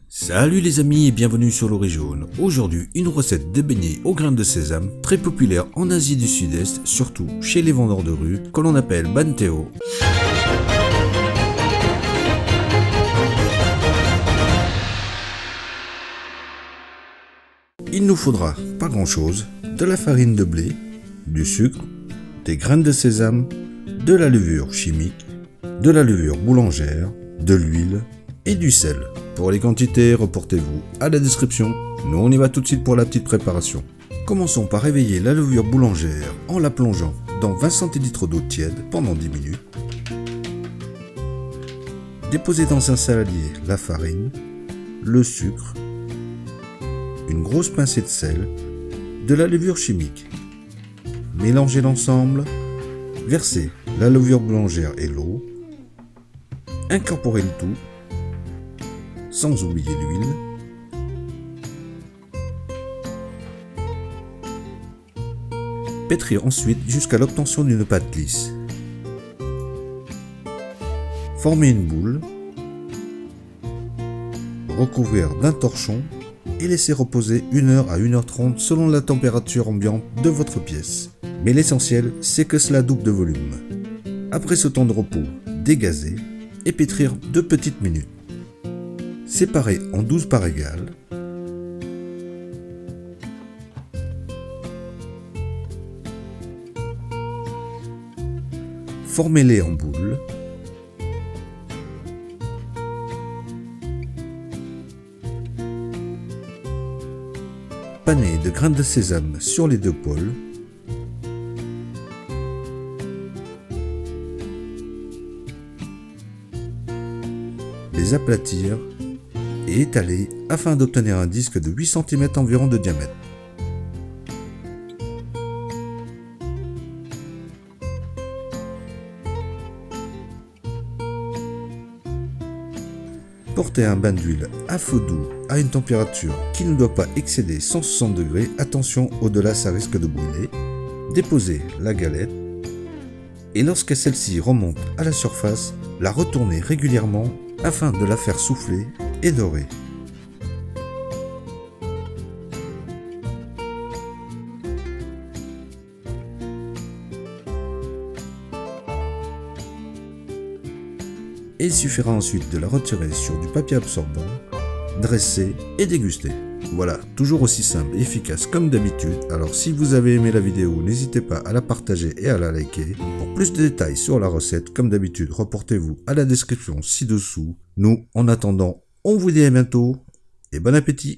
Salut les amis et bienvenue sur l'Orée Jaune. Aujourd'hui, une recette de beignets aux graines de sésame, très populaire en Asie du Sud-Est, surtout chez les vendeurs de rue, que l'on appelle banteo. Il nous faudra pas grand chose, de la farine de blé, du sucre, des graines de sésame, de la levure chimique, de la levure boulangère, de l'huile et du sel. Pour les quantités, reportez-vous à la description. Nous on y va tout de suite pour la petite préparation. Commençons par réveiller la levure boulangère en la plongeant dans 20 cl d'eau tiède pendant 10 minutes. Déposez dans un saladier la farine, le sucre, une grosse pincée de sel, de la levure chimique. Mélangez l'ensemble, versez la levure boulangère et l'eau, incorporez le tout, sans oublier l'huile. Pétrir ensuite jusqu'à l'obtention d'une pâte lisse. Formez une boule, recouvrir d'un torchon et laisser reposer 1h à 1h30 selon la température ambiante de votre pièce. Mais l'essentiel, c'est que cela double de volume. Après ce temps de repos, dégazez et pétrir 2 petites minutes. Séparez en 12 parts égales. Formez-les en boules. Panez de graines de sésame sur les 2 pôles. Les aplatir et étaler afin d'obtenir un disque de 8 cm environ de diamètre. Portez un bain d'huile à feu doux à une température qui ne doit pas excéder 160 degrés. Attention, au-delà ça risque de brûler. Déposez la galette et lorsque celle-ci remonte à la surface, la retournez régulièrement afin de la faire souffler et dorer. Et il suffira ensuite de la retirer sur du papier absorbant, dresser et déguster. Voilà, toujours aussi simple et efficace comme d'habitude. Alors si vous avez aimé la vidéo, n'hésitez pas à la partager et à la liker. Pour plus de détails sur la recette, comme d'habitude, reportez-vous à la description ci-dessous. Nous, en attendant, on vous dit à bientôt et bon appétit!